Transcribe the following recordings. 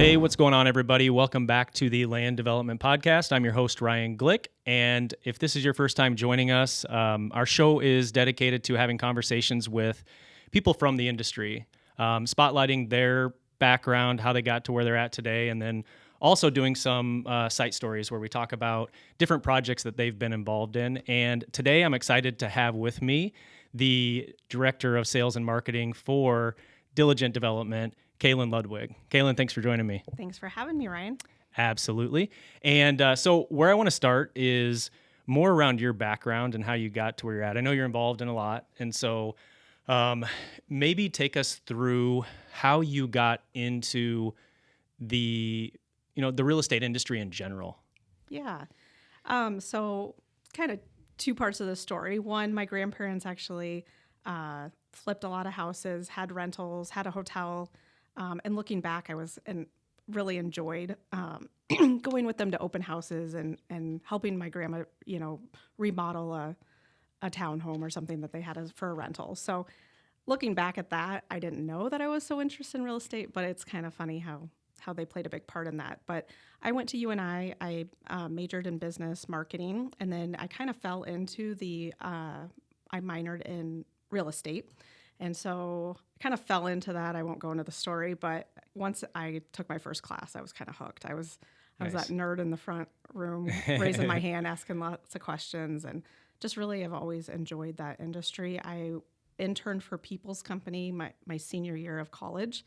Hey, what's going on, everybody? Welcome back to the Land Development Podcast. I'm your host, Ryan Glick. And if this is your first time joining us, our show is dedicated to having conversations with people from the industry, spotlighting their background, how they got to where they're at today, and then also doing some site stories where we talk about different projects that they've been involved in. And today I'm excited to have with me the Director of Sales and Marketing for Diligent Development, Kalen Ludwig. Kalen, thanks for joining me. Thanks for having me, Ryan. Absolutely. And so where I want to start is more around your background and how you got to where you're at. I know you're involved in a lot. And so maybe take us through how you got into the real estate industry in general. Yeah. So kind of two parts of the story. One, my grandparents actually flipped a lot of houses, had rentals, had a hotel. And looking back, really enjoyed going with them to open houses and helping my grandma, remodel a townhome or something that they had for a rental. So looking back at that, I didn't know that I was so interested in real estate, but it's kind of funny how they played a big part in that. But I went to UNI, I majored in business marketing, and then I kind of fell into I minored in real estate. And so I kind of fell into that. I won't go into the story, but once I took my first class, I was kind of hooked. I was that nerd in the front room, raising my hand, asking lots of questions, and just really have always enjoyed that industry. I interned for People's Company my senior year of college,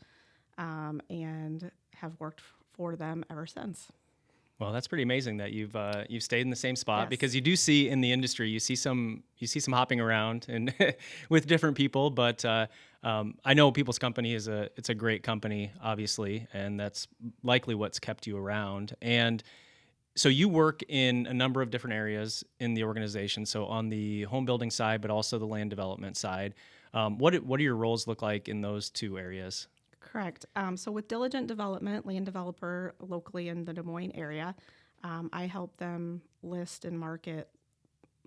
and have worked for them ever since. Well, that's pretty amazing that you've stayed in the same spot. Yes. Because you do see in the industry, you see some hopping around and with different people. But I know People's Company it's a great company, obviously, and that's likely what's kept you around. And so you work in a number of different areas in the organization. So on the home building side, but also the land development side. What do your roles look like in those two areas? Correct. So with Diligent Development, land developer locally in the Des Moines area, I help them list and market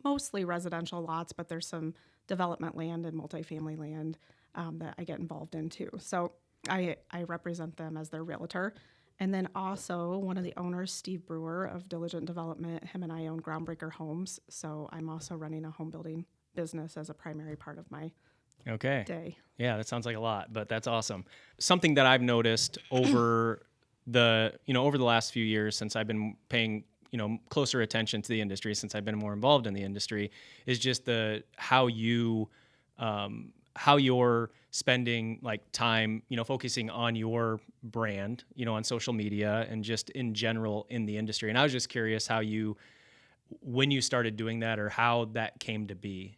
mostly residential lots, but there's some development land and multifamily land that I get involved in too. So I represent them as their realtor. And then also one of the owners, Steve Brewer of Diligent Development, him and I own Groundbreaker Homes. So I'm also running a home building business as a primary part of my day. Yeah, that sounds like a lot, but that's awesome. Something that I've noticed over the last few years since I've been paying, closer attention to the industry, since I've been more involved in the industry, is just how you're spending like time, focusing on your brand, on social media and just in general in the industry. And I was just curious when you started doing that or how that came to be.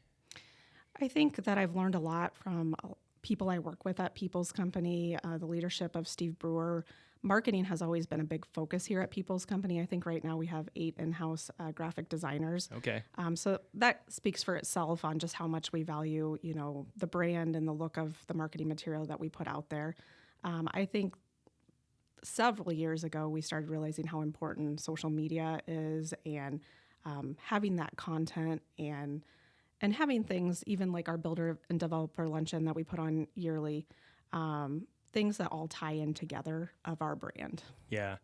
I think that I've learned a lot from people I work with at People's Company, the leadership of Steve Brewer. Marketing has always been a big focus here at People's Company. I think right now we have 8 in-house graphic designers. Okay. So that speaks for itself on just how much we value, the brand and the look of the marketing material that we put out there. I think several years ago, we started realizing how important social media is and having that content and having things, even like our builder and developer luncheon that we put on yearly, things that all tie in together of our brand. Yeah.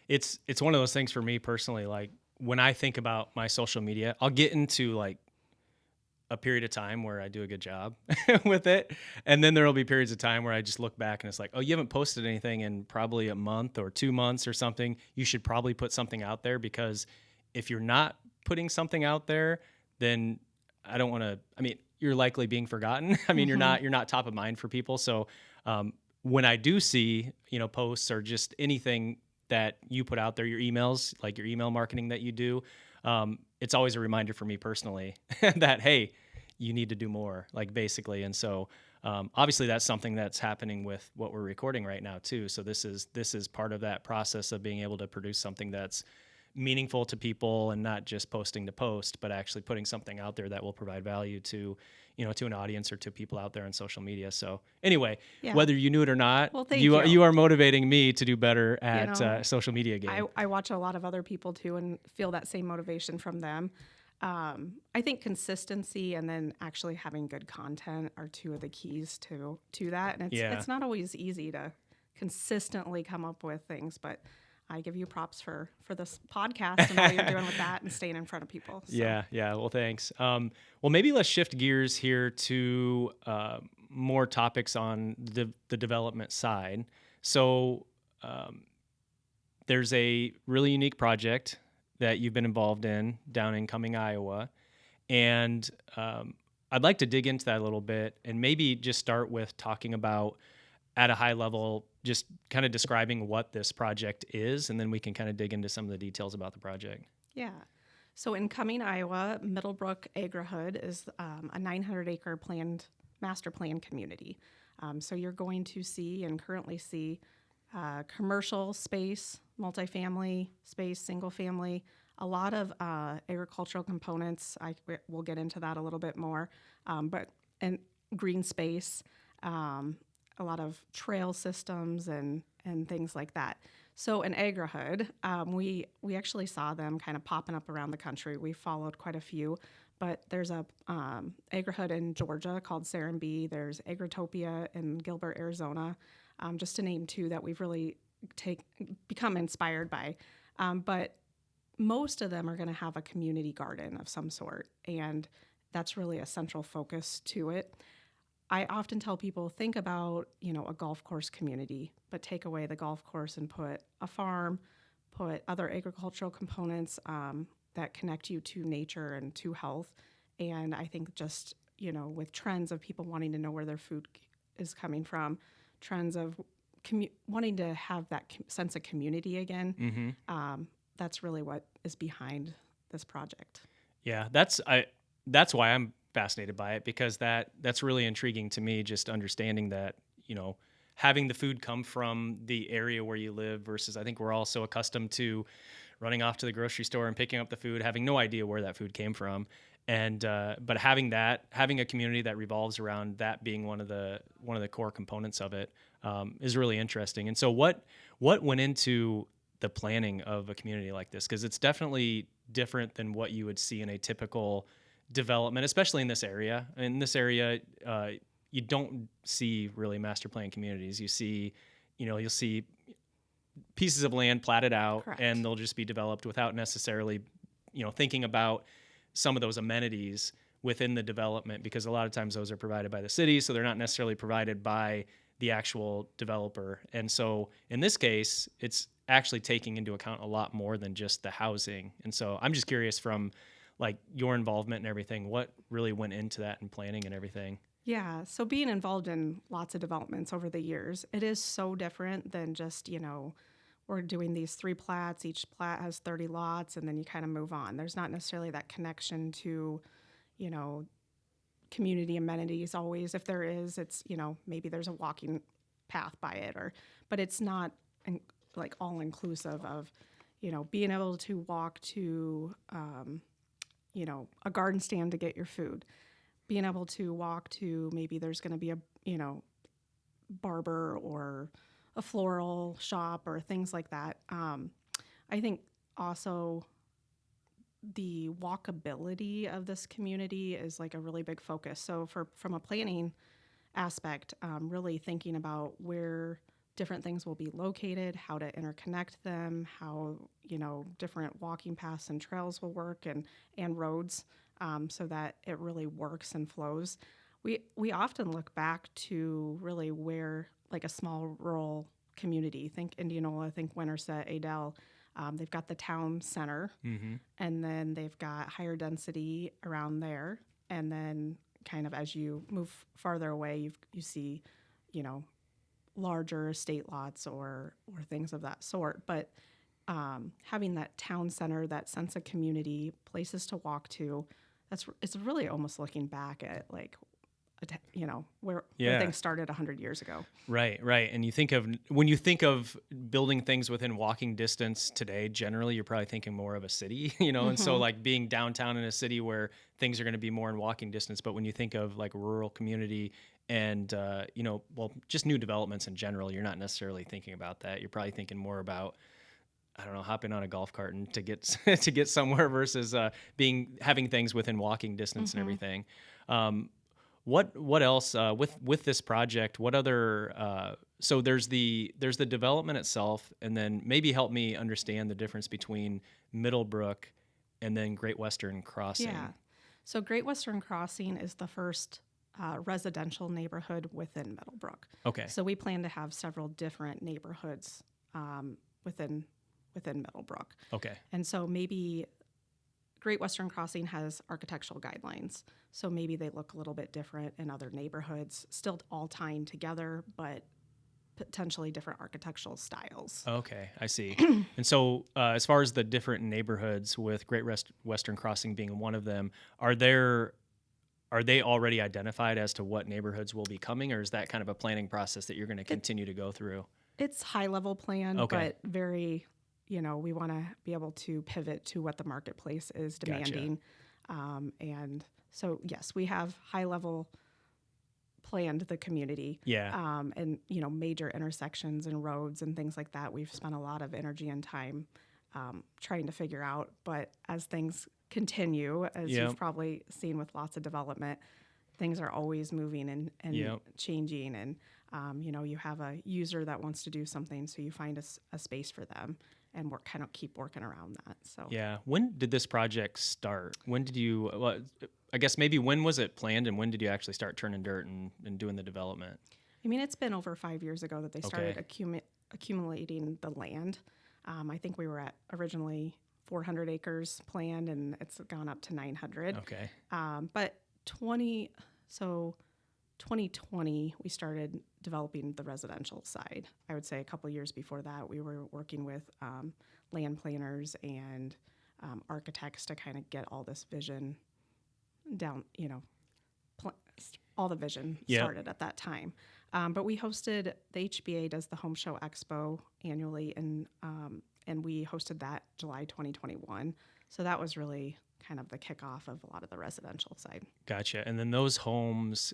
It's one of those things for me personally. Like when I think about my social media, I'll get into like a period of time where I do a good job with it. And then there'll be periods of time where I just look back and it's like, oh, you haven't posted anything in probably a month or 2 months or something. You should probably put something out there, because if you're not putting something out there, then you're likely being forgotten. You're not top of mind for people. So when I do see, posts or just anything that you put out there, your emails, like your email marketing that you do, it's always a reminder for me personally that, hey, you need to do more, like basically. And so obviously that's something that's happening with what we're recording right now too. So this is part of that process of being able to produce something that's meaningful to people and not just posting to post, but actually putting something out there that will provide value to an audience or to people out there on social media. So anyway, whether you knew it or not, you are motivating me to do better at social media game. I watch a lot of other people too and feel that same motivation from them. I think consistency and then actually having good content are two of the keys to that. And it's not always easy to consistently come up with things. But I give you props for this podcast and what you're doing with that and staying in front of people. So. Yeah. Well, thanks. Well, maybe let's shift gears here to more topics on the development side. So there's a really unique project that you've been involved in down in Cumming, Iowa. And I'd like to dig into that a little bit and maybe just start with talking about, at a high level, just kind of describing what this project is, and then we can kind of dig into some of the details about the project. Yeah. So in Cumming, Iowa, Middlebrook Agrihood is a 900-acre master plan community. So you're going to see and currently see commercial space, multifamily space, single family, a lot of agricultural components. We'll get into that a little bit more, and green space, a lot of trail systems and things like that. So in Agrihood, we actually saw them kind of popping up around the country. We followed quite a few, but there's a Agrihood in Georgia called Serenbe. There's Agritopia in Gilbert, Arizona, just to name two that we've really become inspired by. But most of them are going to have a community garden of some sort, and that's really a central focus to it. I often tell people, think about, a golf course community, but take away the golf course and put a farm, put other agricultural components that connect you to nature and to health. And I think just, with trends of people wanting to know where their food is coming from, trends of wanting to have that sense of community again, that's really what is behind this project. Yeah, that's why I'm fascinated by it, because that's really intriguing to me, just understanding that, having the food come from the area where you live versus, I think we're all so accustomed to running off to the grocery store and picking up the food, having no idea where that food came from. And but having a community that revolves around that being one of the core components of it is really interesting. And so what went into the planning of a community like this? Because it's definitely different than what you would see in a typical development, especially in this area. In this area, you don't see really master plan communities. You see, you'll see pieces of land platted out. Correct. And they'll just be developed without necessarily, thinking about some of those amenities within the development, because a lot of times those are provided by the city, so they're not necessarily provided by the actual developer. And so in this case, it's actually taking into account a lot more than just the housing. And so I'm just curious, from like your involvement and everything, what really went into that and planning and everything? Yeah, so being involved in lots of developments over the years, it is so different than just, we're doing these 3 plats, each plat has 30 lots, and then you kind of move on. There's not necessarily that connection to, community amenities always. If there is, it's, maybe there's a walking path by it, but it's not like all inclusive of, being able to walk to, a garden stand to get your food, being able to walk to, maybe there's going to be a, barber or a floral shop or things like that. I think also the walkability of this community is like a really big focus. So from a planning aspect, really thinking about where different things will be located, how to interconnect them, how, different walking paths and trails will work, and roads, so that it really works and flows. We often look back to really where, like a small rural community, think Indianola, think Winterset, Adel, they've got the town center, and then they've got higher density around there. And then kind of as you move farther away, you see, larger estate lots or things of that sort. But having that town center, that sense of community, places to walk to, it's really almost looking back at like, where things started 100 years ago. Right. And when you think of building things within walking distance today, generally you're probably thinking more of a city, and so like being downtown in a city where things are going to be more in walking distance. But when you think of like a rural community and, just new developments in general, you're not necessarily thinking about that. You're probably thinking more about, I don't know, hopping on a golf cart and to get somewhere versus having things within walking distance and everything. What else with this project? What other so there's the development itself, and then maybe help me understand the difference between Middlebrook and then Great Western Yeah. Crossing. So Great Western Crossing is the first residential neighborhood within Middlebrook. Okay. So we plan to have several different neighborhoods within Middlebrook. Okay. And so maybe Great Western Crossing has architectural guidelines. So maybe they look a little bit different in other neighborhoods, still all tying together, but potentially different architectural styles. Okay, I see. And so, as far as the different neighborhoods, with Western Crossing being one of them, are they already identified as to what neighborhoods will be coming, or is that kind of a planning process that you're going to continue to go through? It's high level plan, Okay, but very, we want to be able to pivot to what the marketplace is gotcha. demanding. And so, yes, we have high level planned the community. Yeah, And, major intersections and roads and things like that. We've spent a lot of energy and time trying to figure out. But as things continue, as Yep. you've probably seen with lots of development, things are always moving and Yep. changing. And, you have a user that wants to do something, so you find a space for them and kind of keep working around that. So Yeah. When did this project start? When did you? Well, I guess maybe when was it planned, and when did you actually start turning dirt and doing the development? I mean, it's been over 5 years ago that they started Okay. accumulating the land. I think we were at originally 400 acres planned, and it's gone up to 900. Okay. But 2020, we started developing the residential side. I would say a couple years before that, we were working with land planners and architects to kind of get all this vision down, pl- all the vision Yep. started at that time. But we hosted, the HBA does the Home Show Expo annually, and we hosted that July 2021. So that was really kind of the kickoff of a lot of the residential side. Gotcha. And then those homes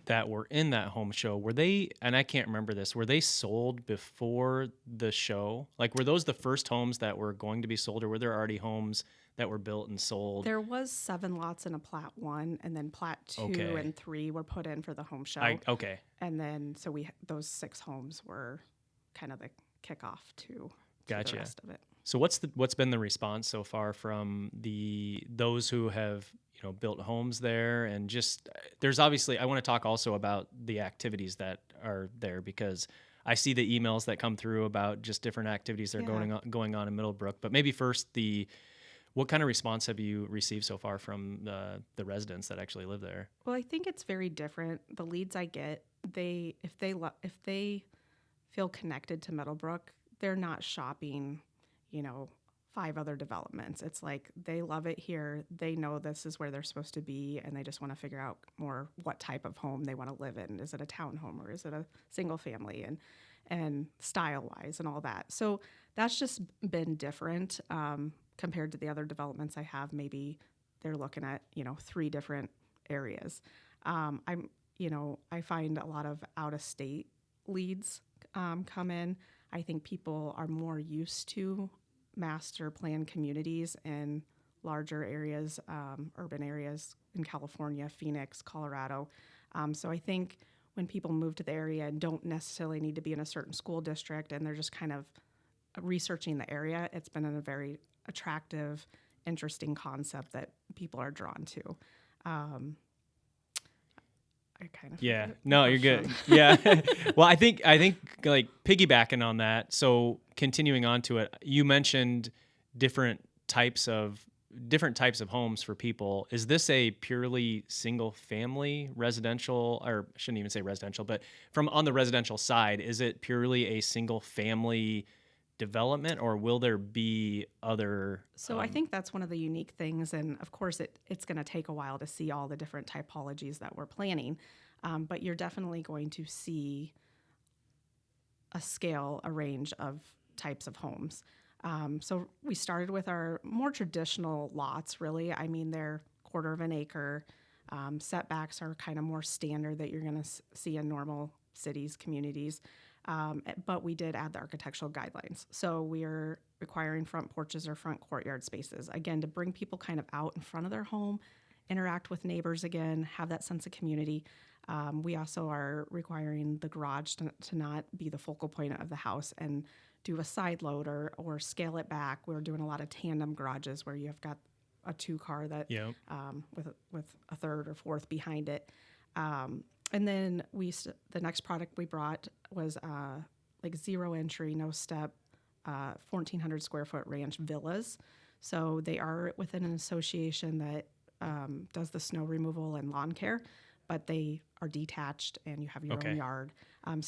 that were in that home show, were they, and I can't remember this, were they sold before the show? Like, were those the first homes that were going to be sold, or were there already homes that were built and sold? There was 7 lots in a Plat 1, and then Plat 2 Okay. and 3 were put in for the home show. Okay. And then, so those 6 homes were kind of the kickoff to Gotcha. the rest of it. So what's been the response so far from those who have built homes there, and just there's obviously, I want to talk also about the activities that are there, because I see the emails that come through about just different activities that are Yeah. going on in Middlebrook. But maybe first, what kind of response have you received so far from the residents that actually live there? Well, I think it's very different. The leads I get, if they feel connected to Middlebrook, they're not shopping, 5 other developments. It's like they love it here. They know this is where they're supposed to be, and they just want to figure out more what type of home they want to live in. Is it a townhome, or is it a single family, and style wise and all that. So that's just been different compared to the other developments I have. Maybe they're looking at 3 different areas. I find a lot of out of state leads come in. I think people are more used to master plan communities in larger areas, urban areas in California, Phoenix, Colorado. So I think when people move to the area and don't necessarily need to be in a certain school district, and they're just kind of researching the area, it's been a very attractive, interesting concept that people are drawn to. I kind of Yeah, forget the no, you're good. question. Yeah. Well, I think like piggybacking on that. So continuing on to it, you mentioned different types of homes for people. Is this a purely single family residential, or I shouldn't even say residential, but from on the residential side, is it purely a single family development, or will there be other? So I think that's one of the unique things, and of course it's going to take a while to see all the different typologies that we're planning, but you're definitely going to see a range of types of homes. So we started with our more traditional lots, really. I mean, they're 1/4 of an acre. Setbacks are kind of more standard that you're going to see in normal cities, communities. But we did add the architectural guidelines. So we are requiring front porches or front courtyard spaces, again, to bring people kind of out in front of their home interact with neighbors again, have that sense of community. We also are requiring the garage to not be the focal point of the house and do a side load or scale it back. We're doing a lot of tandem garages where you have got a 2-car that Yeah. with a third or fourth behind it. And then the next product we brought was like 0 entry, no step, 1,400 square foot ranch villas. So they are within an association that does the snow removal and lawn care, but they are detached and you have your Okay. own yard. And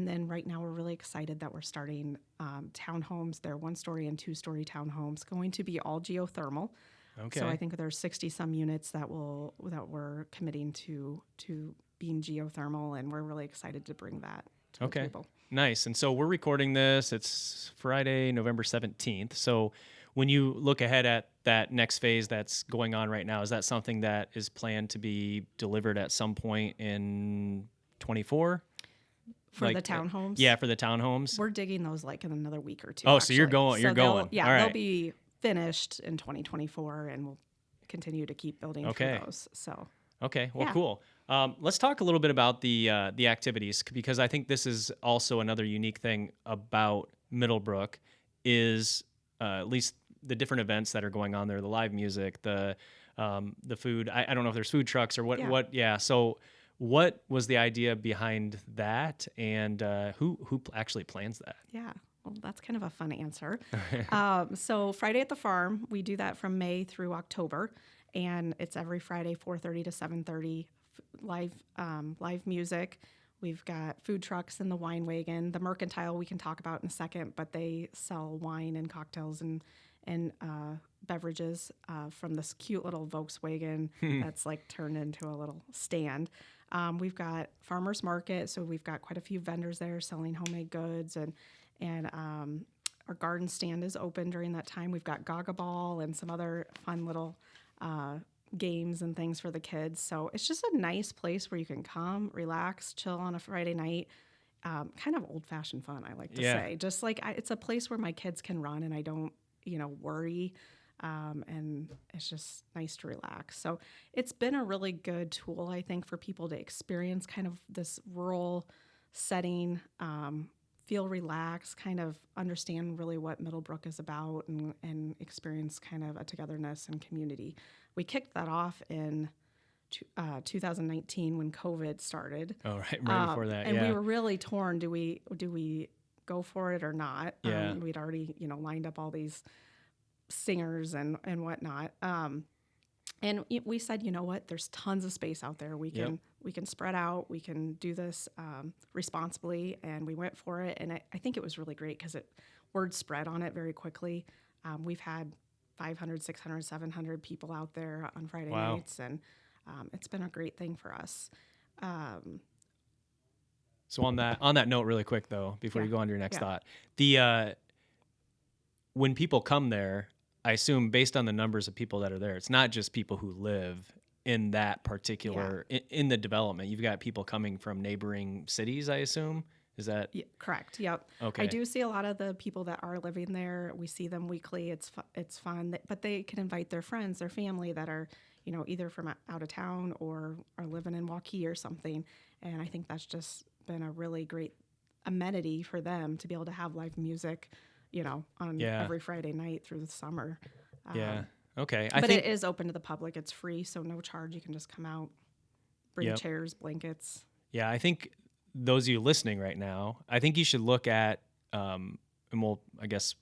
then right now we're really excited that we're starting townhomes. They're 1-story and 2-story townhomes, going to be all geothermal. Okay. So I think there's 60 some units that we're committing to being geothermal, and we're really excited to bring that to the Okay. table. Nice. And so we're recording this. It's Friday, November 17th. So when you look ahead at that next phase that's going on right now, is that something that is planned to be delivered at some point in 24? For the townhomes? Yeah, for the townhomes. We're digging those like in another week or two. Oh, so you're actually. going. You're going. Yeah, All right. they'll be finished in 2024, and we'll continue to keep building through those. So Okay. Well, Yeah. cool. Let's talk a little bit about the activities, because I think this is also another unique thing about Middlebrook is at least the different events that are going on there, the live music, the food. I don't know if there's food trucks or what. Yeah. Yeah. So what was the idea behind that, and who actually plans that? yeah, well, that's kind of a fun answer. So Friday at the Farm, we do that from May through October, and it's every Friday 4:30 to 7:30, live music. We've got food trucks in the wine wagon. The Mercantile we can talk about in a second, but they sell wine and cocktails and beverages from this cute little Volkswagen that's like turned into a little stand. We've got farmers market, so we've got quite a few vendors there selling homemade goods, and our garden stand is open during that time. We've got Gaga Ball and some other fun little games and things for the kids. So it's just a nice place where you can come, relax, chill on a Friday night. Kind of old-fashioned fun, I like to say. Just like it's a place where my kids can run and I don't, worry. And it's just nice to relax. So it's been a really good tool, I think, for people to experience kind of this rural setting, feel relaxed, kind of understand really what Middlebrook is about, and experience kind of a togetherness and community. We kicked that off in 2019 when COVID started. Oh, right before that, and we were really torn. Do we go for it or not? Yeah. We'd already, lined up all these singers and whatnot. And we said, you know what? There's tons of space out there. We can spread out. We can do this responsibly, and we went for it. And I think it was really great because word spread on it very quickly. We've had 500, 600, 700 people out there on Friday nights, and it's been a great thing for us. So on that note, really quick though, before you go on to your next thought, when people come there, I assume based on the numbers of people that are there, it's not just people who live in that particular in the development. You've got people coming from neighboring cities, I assume. Is that correct? Yep. Okay. I do see a lot of the people that are living there. We see them weekly. It's fun, but they can invite their friends, their family that are, either from out of town or are living in Waukee or something. And I think that's just been a really great amenity for them to be able to have live music, on every Friday night through the summer. Okay. But it is open to the public. It's free, so no charge. You can just come out, bring chairs, blankets. Yeah, I think those of you listening right now, I think you should look at, and we'll, I guess,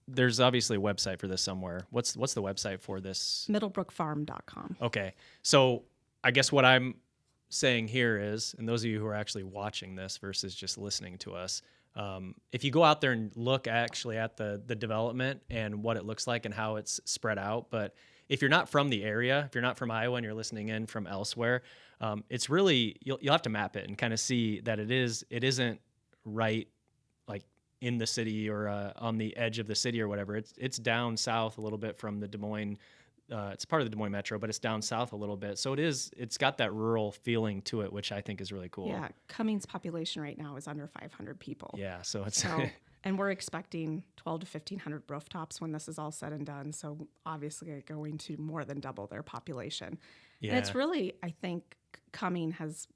there's obviously a website for this somewhere. What's the website for this? Middlebrookfarm.com. Okay. So I guess what I'm saying here is, and those of you who are actually watching this versus just listening to us, if you go out there and look actually at the development and what it looks like and how it's spread out, but if you're not from the area, if you're not from Iowa and you're listening in from elsewhere, it's really, you'll have to map it and kind of see that it isn't right like in the city or on the edge of the city or whatever. It's down south a little bit from the Des Moines. It's part of the Des Moines Metro, but it's down south a little bit. So it's got that rural feeling to it, which I think is really cool. Yeah, Cummings' population right now is under 500 people. Yeah, so it's And we're expecting 12 to 1,500 rooftops when this is all said and done. So obviously going to more than double their population. And Yeah. it's really, I think, Cumming has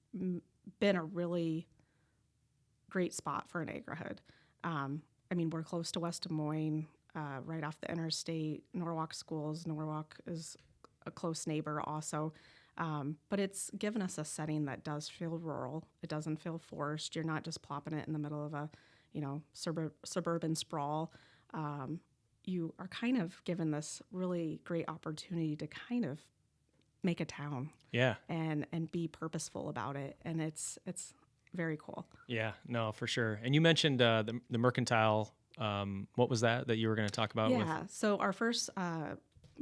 been a really great spot for an Agrihood. I mean, we're close to West Des Moines, right off the interstate, Norwalk schools. Norwalk is a close neighbor also. But it's given us a setting that does feel rural. It doesn't feel forced. You're not just plopping it in the middle of a, suburban sprawl. You are kind of given this really great opportunity to kind of make a town Yeah. and be purposeful about it. And it's very cool. Yeah. No, for sure. And you mentioned the mercantile. What was that you were going to talk about? Yeah. So our first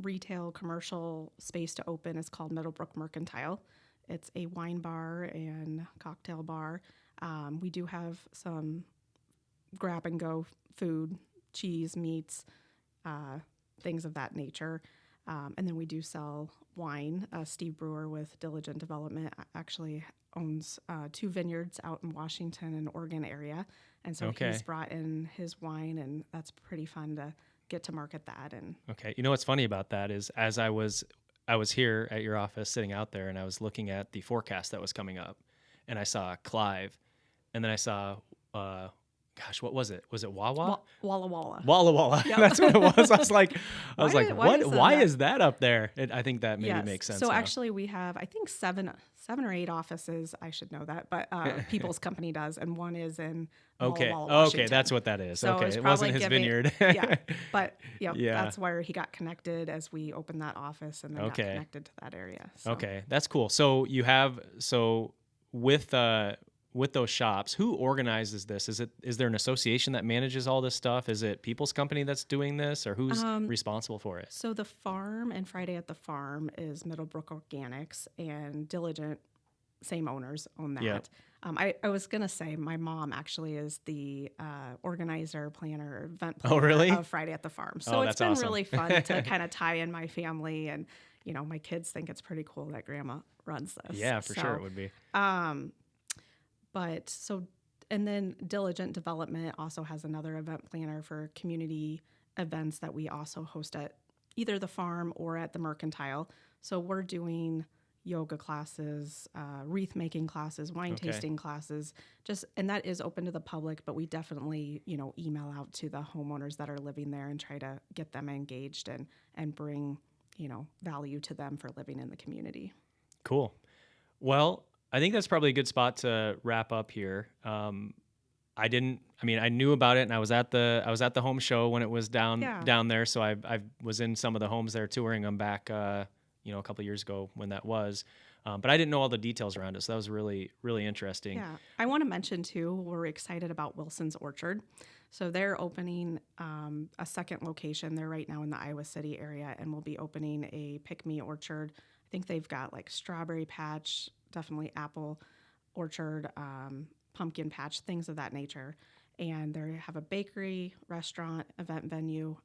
retail commercial space to open is called Middlebrook Mercantile. It's a wine bar and cocktail bar. We do have some grab and go food, cheese, meats, things of that nature. And then we do sell wine. Steve Brewer with Diligent Development actually owns 2 vineyards out in Washington and Oregon area. And so Okay. he's brought in his wine, and that's pretty fun to get to market that. And Okay. You know what's funny about that is as I was here at your office sitting out there and I was looking at the forecast that was coming up and I saw Clive and then I saw what was it? Was it Wawa? Walla Walla. Walla Walla. Yep. That's what it was. I was like, Why what? is Why that? is that up there? I think that maybe Yes. makes sense. So now. actually, we have I think seven or 8 offices. I should know that, but People's Company does, and one is in Okay. Walla Walla, Okay, Washington. that's what that is. So Okay, it's it probably wasn't his giving- vineyard. yeah, but Yeah. that's where he got connected as we opened that office and then got Okay. connected to that area. So. Okay, that's cool. So with those shops, who organizes this? Is there an association that manages all this stuff? Is it People's Company that's doing this, or who's responsible for it? So the farm and Friday at the Farm is Middlebrook Organics, and Diligent, same owners own that. Yeah. I was gonna say my mom actually is the organizer, planner, event Oh, planner really? of Friday at the Farm. So Oh, it's that's been awesome. really fun to kind of tie in my family, and my kids think it's pretty cool that Grandma runs this. Yeah, for sure it So, would be. And then Diligent Development also has another event planner for community events that we also host at either the farm or at the Mercantile. So we're doing yoga classes, wreath making classes, wine Okay. tasting classes, and that is open to the public, but we definitely, email out to the homeowners that are living there and try to get them engaged and bring, value to them for living in the community. Cool. Well, I think that's probably a good spot to wrap up here. I knew about it, and I was at the home show when it was down there. So I was in some of the homes there touring them back, a couple of years ago when that was. But I didn't know all the details around it, so that was really, really interesting. Yeah, I want to mention too, we're excited about Wilson's Orchard. So they're opening a second location. They're right now in the Iowa City area, and we'll be opening a pick-me orchard. I think they've got like strawberry patch, definitely apple orchard, pumpkin patch, things of that nature. And they have a bakery, restaurant, event venue,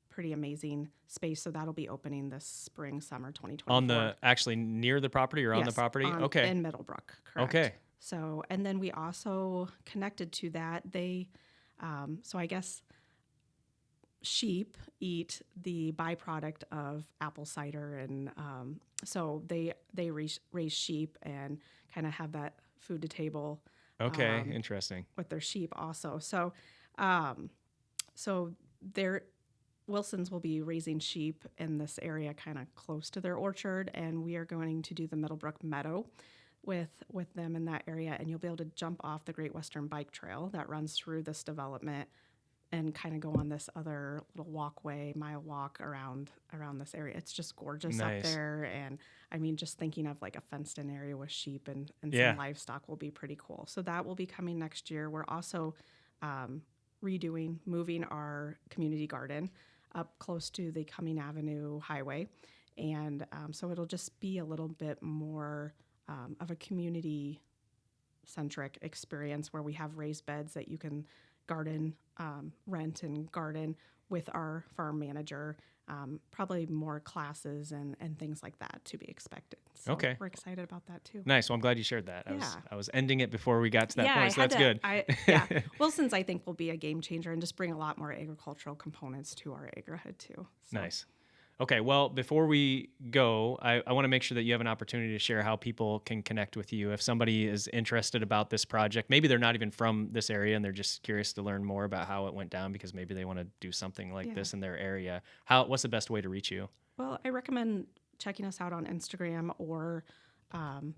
pretty amazing space. So that'll be opening this spring, summer 2024. Actually near the property or on the Yes, property? Okay. in Middlebrook, correct. Okay. So, and then we also connected to that, so I guess sheep eat the byproduct of apple cider, and so they raise sheep and kind of have that food to table. Okay. Interesting. With their sheep also. So, Wilson's will be raising sheep in this area kind of close to their orchard, and we are going to do the Middlebrook Meadow with them in that area, and you'll be able to jump off the Great Western Bike Trail that runs through this development and kind of go on this other little walkway, mile walk around this area. It's just gorgeous Nice. up there, and I mean, just thinking of like a fenced-in area with sheep and Yeah. some livestock will be pretty cool. So that will be coming next year. We're also moving our community garden up close to the Cumming Avenue Highway, and so it'll just be a little bit more of a community-centric experience where we have raised beds that you can garden, rent and garden with our farm manager. Probably more classes and things like that to be expected. So Okay. we're excited about that too. Nice. Well, I'm glad you shared that. Yeah. I was ending it before we got to that Yeah, I point, so had that's to. good. Yeah, Wilson's I think will be a game changer and just bring a lot more agricultural components to our Agrihood too. So. Nice. Okay, well, before we go, I want to make sure that you have an opportunity to share how people can connect with you. If somebody is interested about this project, maybe they're not even from this area and they're just curious to learn more about how it went down because maybe they want to do something like this in their area. What's the best way to reach you? Well, I recommend checking us out on Instagram or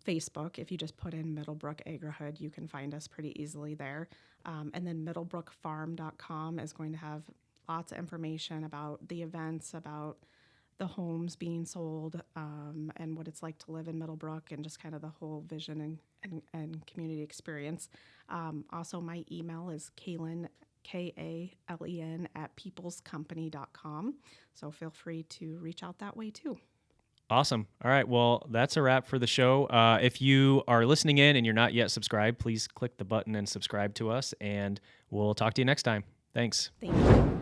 Facebook. If you just put in Middlebrook Agrihood, you can find us pretty easily there. And then middlebrookfarm.com is going to have lots of information about the events, about the homes being sold, and what it's like to live in Middlebrook, and just kind of the whole vision and community experience. Also, my email is Kalen, Kalen at peoplescompany.com. So feel free to reach out that way too. Awesome. All right. Well, that's a wrap for the show. If you are listening in and you're not yet subscribed, please click the button and subscribe to us, and we'll talk to you next time. Thanks. Thank you.